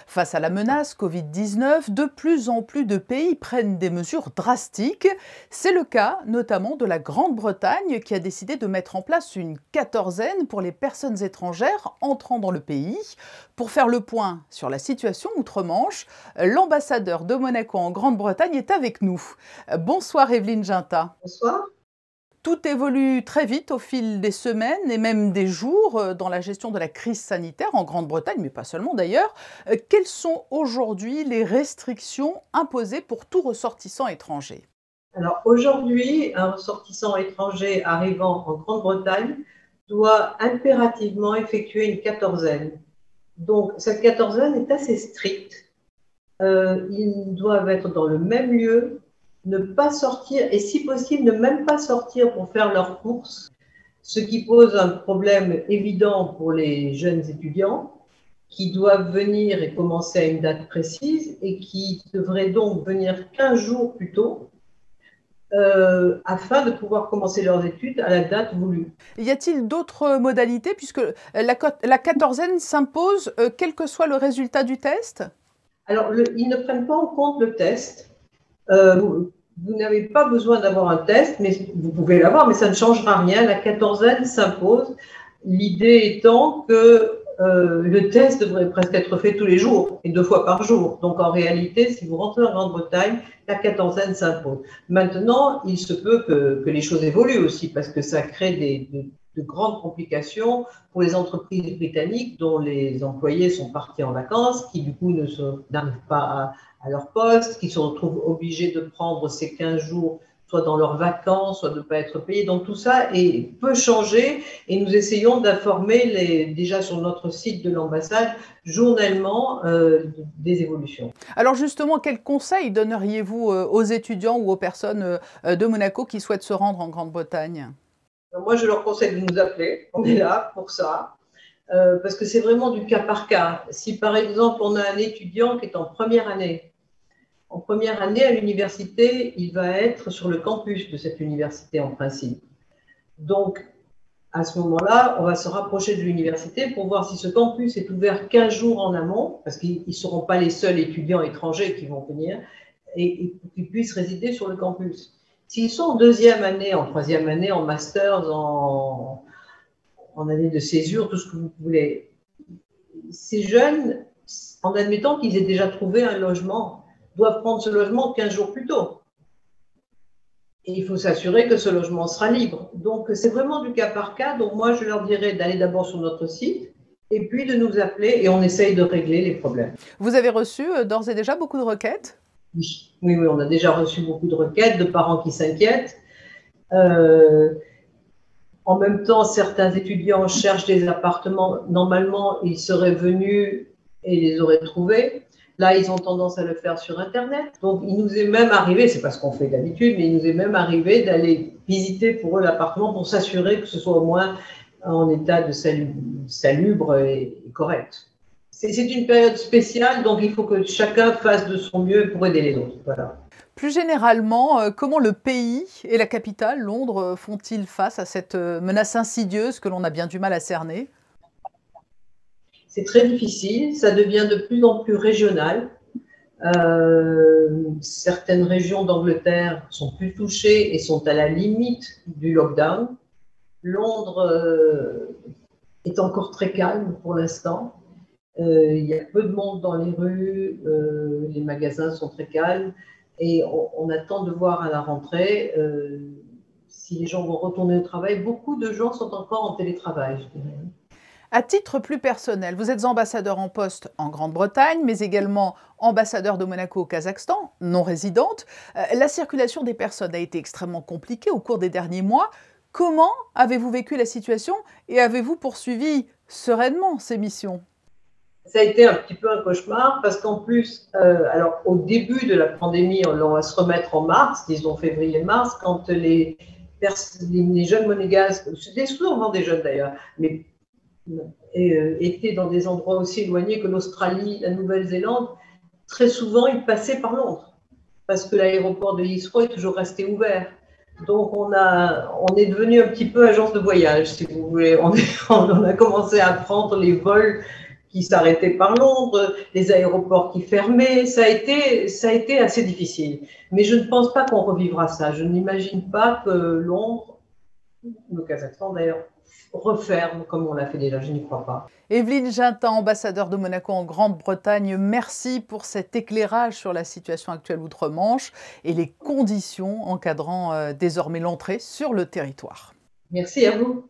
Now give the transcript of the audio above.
Face à la menace Covid-19, de plus en plus de pays prennent des mesures drastiques. C'est le cas notamment de la Grande-Bretagne qui a décidé de mettre en place une quatorzaine pour les personnes étrangères entrant dans le pays. Pour faire le point sur la situation outre-Manche, l'ambassadeur de Monaco en Grande-Bretagne est avec nous. Bonsoir Evelyne Ginta. Bonsoir. Tout évolue très vite au fil des semaines et même des jours dans la gestion de la crise sanitaire en Grande-Bretagne, mais pas seulement d'ailleurs. Quelles sont aujourd'hui les restrictions imposées pour tout ressortissant étranger? Alors aujourd'hui, un ressortissant étranger arrivant en Grande-Bretagne doit impérativement effectuer une quatorzaine. Donc cette quatorzaine est assez stricte. Ils doivent être dans le même lieu, ne pas sortir et si possible ne même pas sortir pour faire leurs courses, ce qui pose un problème évident pour les jeunes étudiants qui doivent venir et commencer à une date précise et qui devraient donc venir 15 jours plus tôt afin de pouvoir commencer leurs études à la date voulue. Y a-t-il d'autres modalités puisque la quatorzaine s'impose quel que soit le résultat du test? Alors, ils ne prennent pas en compte le test. Vous n'avez pas besoin d'avoir un test, mais vous pouvez l'avoir, mais ça ne changera rien. La quatorzaine s'impose. L'idée étant que le test devrait presque être fait tous les jours et 2 fois par jour. Donc, en réalité, si vous rentrez en Grande-Bretagne, la quatorzaine s'impose. Maintenant, il se peut que les choses évoluent aussi parce que ça crée de grandes complications pour les entreprises britanniques dont les employés sont partis en vacances, qui du coup n'arrivent pas à leur poste, qui se retrouvent obligés de prendre ces 15 jours soit dans leurs vacances, soit de ne pas être payés. Donc tout ça peut changer et nous essayons d'informer déjà sur notre site de l'ambassade journellement des évolutions. Alors justement, quels conseils donneriez-vous aux étudiants ou aux personnes de Monaco qui souhaitent se rendre en Grande-Bretagne? Moi, je leur conseille de nous appeler. On est là pour ça. Parce que c'est vraiment du cas par cas. Si par exemple, on a un étudiant qui est en première année à l'université, il va être sur le campus de cette université en principe. Donc, à ce moment-là, on va se rapprocher de l'université pour voir si ce campus est ouvert 15 jours en amont, parce qu'ils ne seront pas les seuls étudiants étrangers qui vont venir, et qu'ils puissent résider sur le campus. S'ils sont en deuxième année, en troisième année, en master, en année de césure, tout ce que vous voulez, ces jeunes, en admettant qu'ils aient déjà trouvé un logement, doivent prendre ce logement 15 jours plus tôt. Et il faut s'assurer que ce logement sera libre. Donc, c'est vraiment du cas par cas. Donc, moi, je leur dirais d'aller d'abord sur notre site et puis de nous appeler et on essaye de régler les problèmes. Vous avez reçu d'ores et déjà beaucoup de requêtes? Oui, on a déjà reçu beaucoup de requêtes de parents qui s'inquiètent. En même temps, certains étudiants cherchent des appartements. Normalement, ils seraient venus et les auraient trouvés. Là, ils ont tendance à le faire sur Internet. Donc, il nous est même arrivé, c'est pas ce qu'on fait d'habitude, mais il nous est même arrivé d'aller visiter pour eux l'appartement pour s'assurer que ce soit au moins en état de salubre et correct. C'est une période spéciale, donc il faut que chacun fasse de son mieux pour aider les autres. Voilà. Plus généralement, comment le pays et la capitale, Londres, font-ils face à cette menace insidieuse que l'on a bien du mal à cerner? C'est très difficile, ça devient de plus en plus régional. Certaines régions d'Angleterre sont plus touchées et sont à la limite du lockdown. Londres est encore très calme pour l'instant. Il y a peu de monde dans les rues, les magasins sont très calmes et on attend de voir à la rentrée si les gens vont retourner au travail. Beaucoup de gens sont encore en télétravail, je dirais. À titre plus personnel, vous êtes ambassadeur en poste en Grande-Bretagne, mais également ambassadeur de Monaco au Kazakhstan, non résidente. La circulation des personnes a été extrêmement compliquée au cours des derniers mois. Comment avez-vous vécu la situation et avez-vous poursuivi sereinement ces missions? Ça a été un petit peu un cauchemar parce qu'en plus, alors au début de la pandémie, on va se remettre en mars, disons février-mars, quand les jeunes monégasques, c'était souvent des jeunes d'ailleurs, mais étaient dans des endroits aussi éloignés que l'Australie, la Nouvelle-Zélande, très souvent ils passaient par Londres parce que l'aéroport de Heathrow est toujours resté ouvert. Donc on est devenu un petit peu agence de voyage, si vous voulez. On a commencé à prendre les vols qui s'arrêtaient par Londres, les aéroports qui fermaient. Ça a été assez difficile. Mais je ne pense pas qu'on revivra ça. Je n'imagine pas que Londres, le Kazakhstan d'ailleurs, referme comme on l'a fait déjà. Je n'y crois pas. Evelyne Gintin, ambassadeur de Monaco en Grande-Bretagne, merci pour cet éclairage sur la situation actuelle outre-Manche et les conditions encadrant désormais l'entrée sur le territoire. Merci à vous.